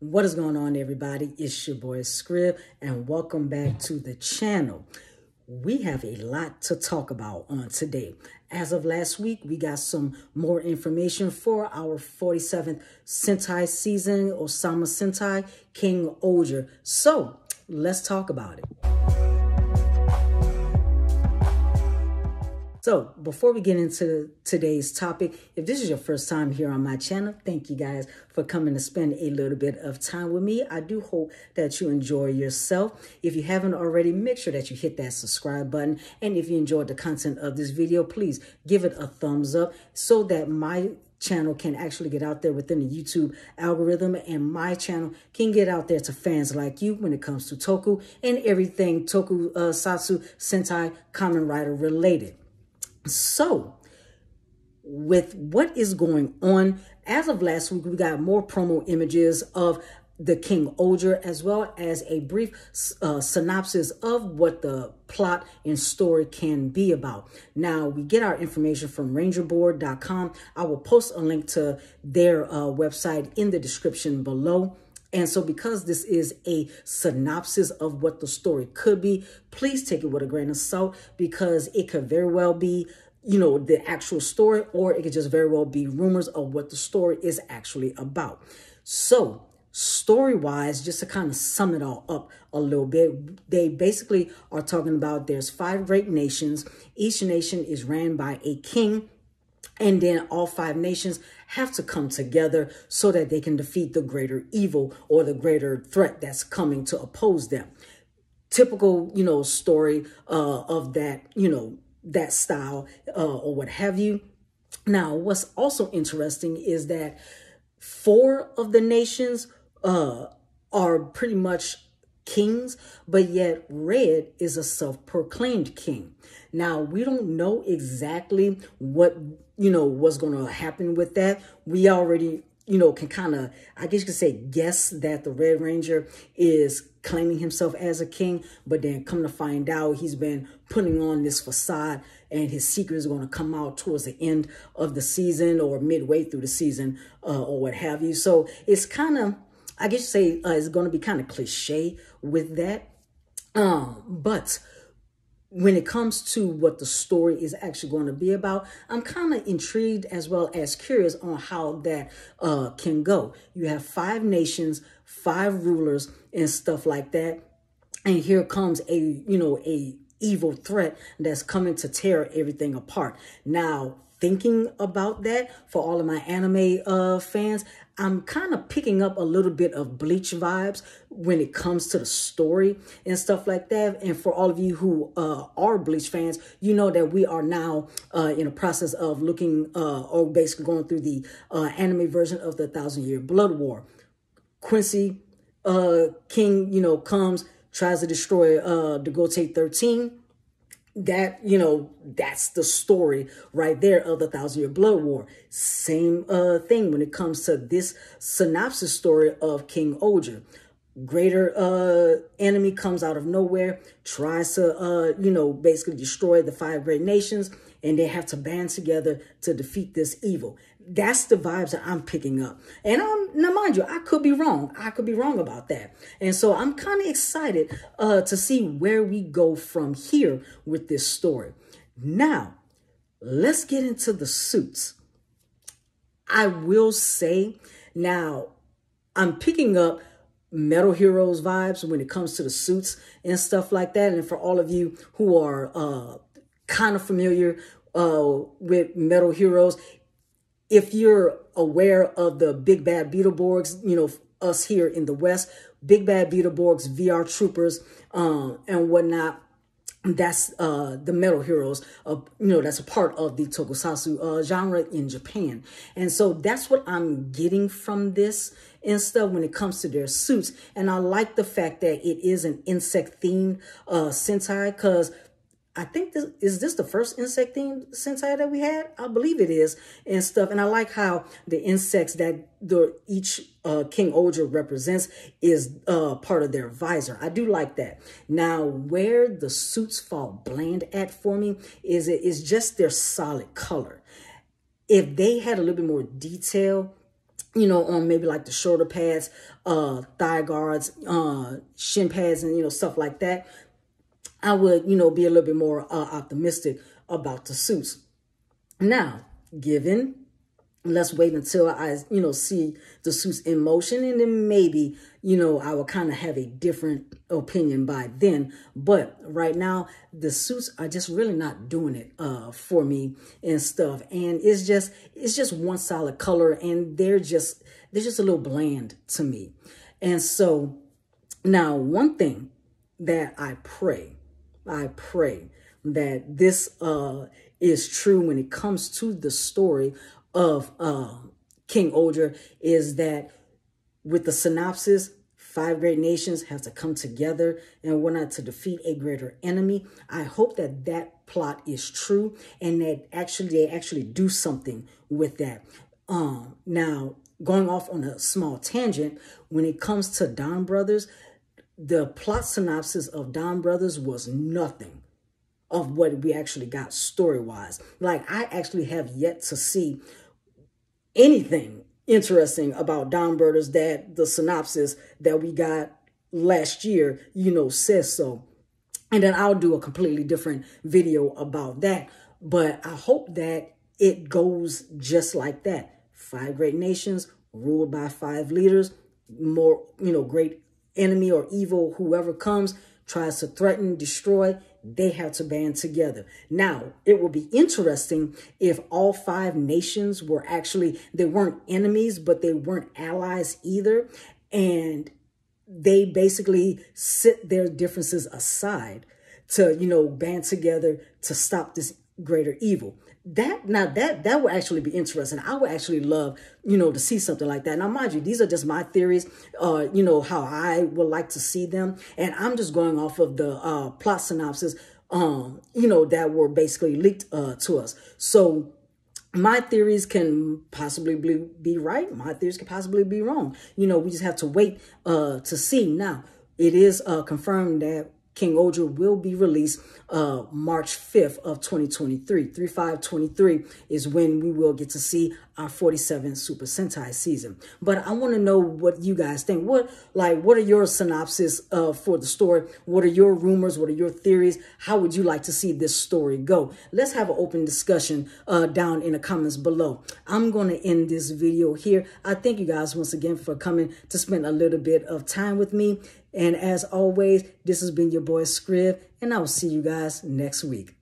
What is going on, everybody? It's your boy Scrib, and welcome back to the channel. We have a lot to talk about on today. As of last week, we got some more information for our 47th Sentai season, Osama Sentai Kingoger. So let's talk about it. So before we get into today's topic, if this is your first time here on my channel, thank you guys for coming to spend a little bit of time with me. I do hope that you enjoy yourself. If you haven't already, make sure that you hit that subscribe button. And if you enjoyed the content of this video, please give it a thumbs up so that my channel can actually get out there within the YouTube algorithm, and my channel can get out there to fans like you when it comes to Toku and everything Tokusatsu Sentai Kamen Rider related. So, with what is going on, as of last week, we got more promo images of the Kingoger, as well as a brief synopsis of what the plot and story can be about. Now, we get our information from rangerboard.com. I will post a link to their website in the description below. And so because this is a synopsis of what the story could be, please take it with a grain of salt, because it could very well be, you know, the actual story, or it could just very well be rumors of what the story is actually about. So story-wise, just to kind of sum it all up a little bit, they basically are talking about there's 5 great nations. Each nation is ran by a king. And then all 5 nations have to come together so that they can defeat the greater evil or the greater threat that's coming to oppose them. Typical, you know, story of that, you know, that style or what have you. Now, what's also interesting is that 4 of the nations are pretty much kings, but yet Red is a self-proclaimed king. Now, we don't know exactly what, you know, what's going to happen with that. We already, you know, can kind of, I guess you could say, guess that the Red Ranger is claiming himself as a king, but then come to find out he's been putting on this facade, and his secret is going to come out towards the end of the season or midway through the season or what have you. So it's kind of, I guess you say, it's going to be kind of cliche with that. But when it comes to what the story is actually going to be about, I'm kind of intrigued as well as curious on how that can go. You have 5 nations, 5 rulers and stuff like that. And here comes a, you know, a evil threat that's coming to tear everything apart. Now, thinking about that, for all of my anime fans, I'm kind of picking up a little bit of Bleach vibes when it comes to the story and stuff like that. And for all of you who are Bleach fans, you know that we are now in a process of looking or basically going through the anime version of the 1,000-Year Blood War. Quincy King, you know, comes, tries to destroy the Gote 13. That, you know, that's the story right there of the 1,000-Year Blood War. Same thing when it comes to this synopsis story of Kingoger. Greater enemy comes out of nowhere, tries to, you know, basically destroy the 5 great nations, and they have to band together to defeat this evil. That's the vibes that I'm picking up. And now, mind you, I could be wrong. I could be wrong about that. And so I'm kind of excited to see where we go from here with this story. Now, let's get into the suits. I will say, now, I'm picking up Metal Heroes vibes when it comes to the suits and stuff like that. And for all of you who are kind of familiar with Metal Heroes, if you're aware of the Big Bad Beetleborgs, you know, us here in the West, Big Bad Beetleborgs, VR Troopers, and whatnot, that's the Metal Heroes, you know, that's a part of the Tokusatsu genre in Japan. And so that's what I'm getting from this and stuff when it comes to their suits. And I like the fact that it is an insect-themed Sentai, because I think is this the first insect themed Sentai that we had? I believe it is and stuff. And I like how the insects that each Kingoger represents is part of their visor. I do like that. Now, where the suits fall bland at for me is just their solid color. If they had a little bit more detail you know, on maybe like the shoulder pads, thigh guards, shin pads, and, you know, stuff like that, I would, you know, be a little bit more optimistic about the suits. Now, let's wait until I, you know, see the suits in motion, and then maybe, you know, I will kind of have a different opinion by then. But right now, the suits are just really not doing it for me and stuff. And it's just one solid color, and they're just a little bland to me. And so now, one thing that I pray that this is true when it comes to the story of Kingoger, is that with the synopsis, 5 great nations have to come together and whatnot to defeat a greater enemy. I hope that that plot is true, and that they actually do something with that. Now, going off on a small tangent, when it comes to Don Brothers, the plot synopsis of Don Brothers was nothing of what we actually got story-wise. Like, I actually have yet to see anything interesting about Don Brothers that the synopsis that we got last year, you know, says so. And then I'll do a completely different video about that. But I hope that it goes just like that. 5 great nations ruled by 5 leaders, more, you know, great enemy or evil, whoever comes, tries to threaten, destroy, they have to band together. Now, it will be interesting if all 5 nations were they weren't enemies, but they weren't allies either. And they basically set their differences aside to, you know, band together to stop this greater evil. That would actually be interesting. I would actually love, you know, to see something like that. Now, mind you, these are just my theories, you know, how I would like to see them. And I'm just going off of the plot synopsis, you know, that were basically leaked to us. So my theories can possibly be right. My theories can possibly be wrong. You know, we just have to wait to see. Now, it is confirmed that Kingoger will be released March 5th of 2023. 3/5/23 is when we will get to see our 47 Super Sentai season. But I want to know what you guys think. What are your synopsis for the story? What are your rumors? What are your theories? How would you like to see this story go? Let's have an open discussion down in the comments below. I'm going to end this video here. I thank you guys once again for coming to spend a little bit of time with me. And as always, this has been your boy Scrib, and I will see you guys next week.